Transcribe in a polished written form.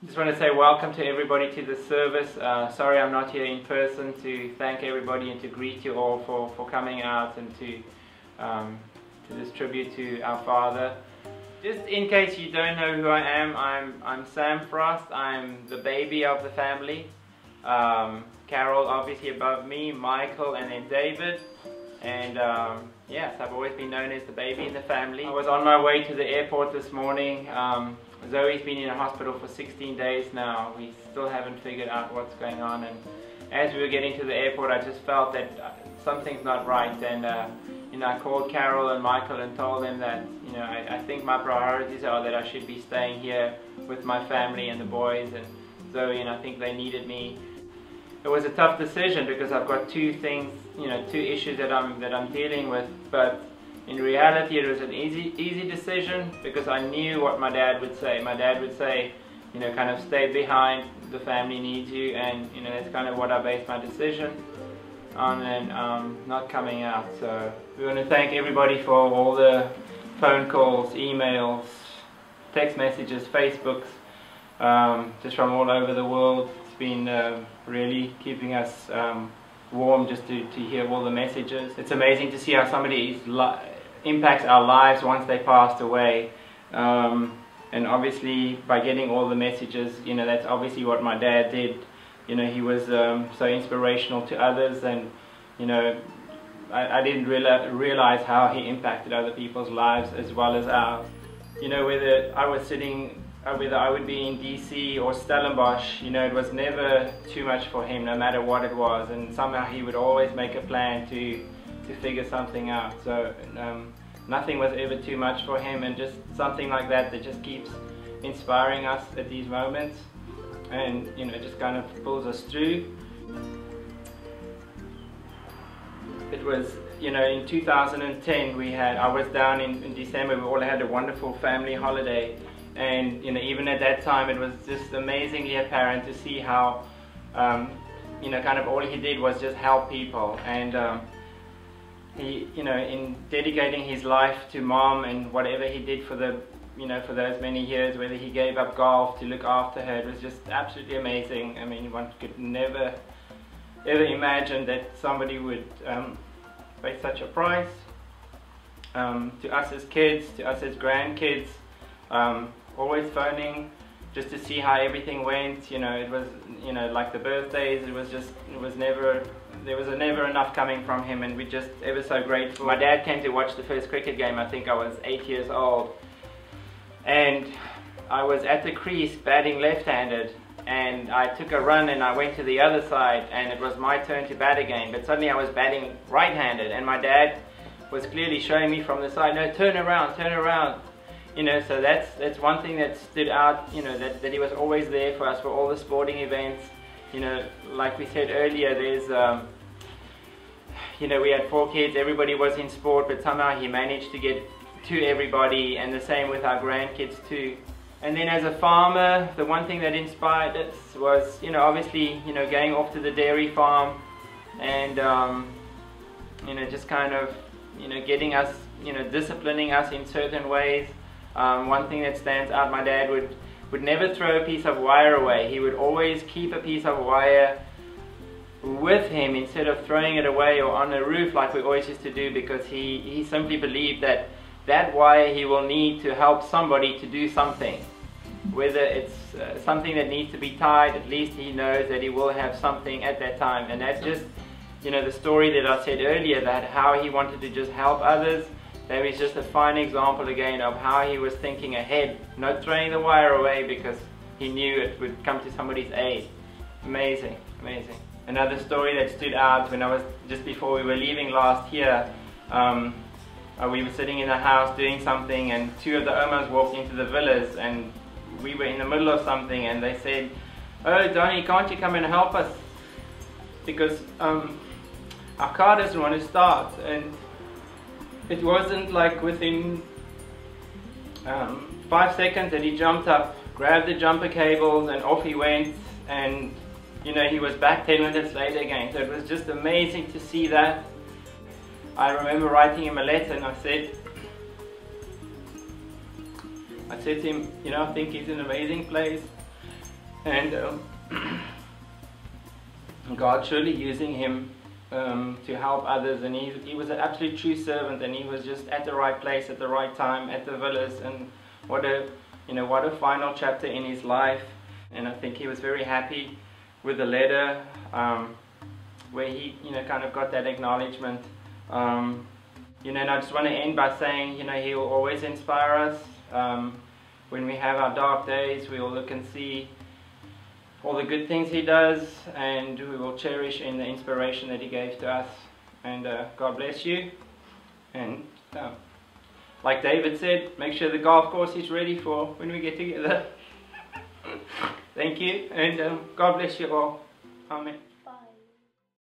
Just want to say welcome to everybody to this service. Sorry I'm not here in person to thank everybody and to greet you all for coming out and to this tribute to our father. Just in case you don't know who I am, I'm Sam Frost. I'm the baby of the family. Carol obviously above me, Michael, and then David. And yes, I've always been known as the baby in the family. I was on my way to the airport this morning. Zoe's been in a hospital for 16 days now. We still haven't figured out what's going on, and as we were getting to the airport I just felt that something's not right, and I called Carol and Michael and told them that I think my priorities are that I should be staying here with my family and the boys and Zoe, and I think they needed me. It was a tough decision because I've got two things, two issues that I'm dealing with, but in reality it was an easy decision because I knew what my dad would say. My dad would say, kind of stay behind, the family needs you, and that's kind of what I based my decision on, and not coming out. So we want to thank everybody for all the phone calls, emails, text messages, Facebooks, just from all over the world. It's been really keeping us warm just to hear all the messages. It's amazing to see how somebody impacts our lives once they passed away, and obviously by getting all the messages, that's obviously what my dad did. He was so inspirational to others, and I didn't realize how he impacted other people's lives as well as ours. Whether I would be in DC or Stellenbosch, it was never too much for him, no matter what it was, and somehow he would always make a plan to figure something out. So nothing was ever too much for him, and just something like that just keeps inspiring us at these moments, and just kind of pulls us through. It was in 2010 I was down in December. We all had a wonderful family holiday, and even at that time it was just amazingly apparent to see how kind of all he did was just help people, and he in dedicating his life to Mom and whatever he did for the for those many years, whether he gave up golf to look after her, it was just absolutely amazing. I mean, one could never ever imagine that somebody would pay such a price to us as kids, to us as grandkids. Always phoning just to see how everything went. It was like the birthdays, there was never enough coming from him, and we're just ever so grateful. My dad came to watch the first cricket game. I think I was 8 years old, and I was at the crease batting left-handed, and I took a run and I went to the other side, and it was my turn to bat again, but suddenly I was batting right-handed, and my dad was clearly showing me from the side, no, turn around, turn around. So that's one thing that stood out, that he was always there for us for all the sporting events. Like we said earlier, there's we had 4 kids, everybody was in sport, but somehow he managed to get to everybody, and the same with our grandkids too. And then as a farmer, the one thing that inspired us was, obviously, going off to the dairy farm, and just kind of, getting us, disciplining us in certain ways. One thing that stands out, my dad would never throw a piece of wire away. He would always keep a piece of wire with him instead of throwing it away or on the roof like we always used to do, because he simply believed that wire he will need to help somebody to do something. Whether it's something that needs to be tied, at least he knows that he will have something at that time. And that's just, the story that I said earlier, that how he wanted to just help others. That was just a fine example again of how he was thinking ahead, not throwing the wire away because he knew it would come to somebody's aid. Amazing, amazing. Another story that stood out, when I was, just before we were leaving last year, we were sitting in the house doing something, and 2 of the Omas walked into the villas, and we were in the middle of something, and they said, "Oh, Donnie, can't you come and help us? Because our car doesn't want to start." And it wasn't like within 5 seconds that he jumped up, grabbed the jumper cables, and off he went, and he was back 10 minutes later again. So it was just amazing to see that. I remember writing him a letter, and I said to him, I think he's in an amazing place. and God surely using him to help others, and he was an absolute true servant, and he was just at the right place at the right time at the villas, and what a final chapter in his life. And I think he was very happy with the letter where he kind of got that acknowledgement. And I just want to end by saying, he will always inspire us. When we have our dark days, we will look and see all the good things he does, and we will cherish in the inspiration that he gave to us. And God bless you. And like David said, make sure the golf course is ready for when we get together. Thank you, and God bless you all. Amen.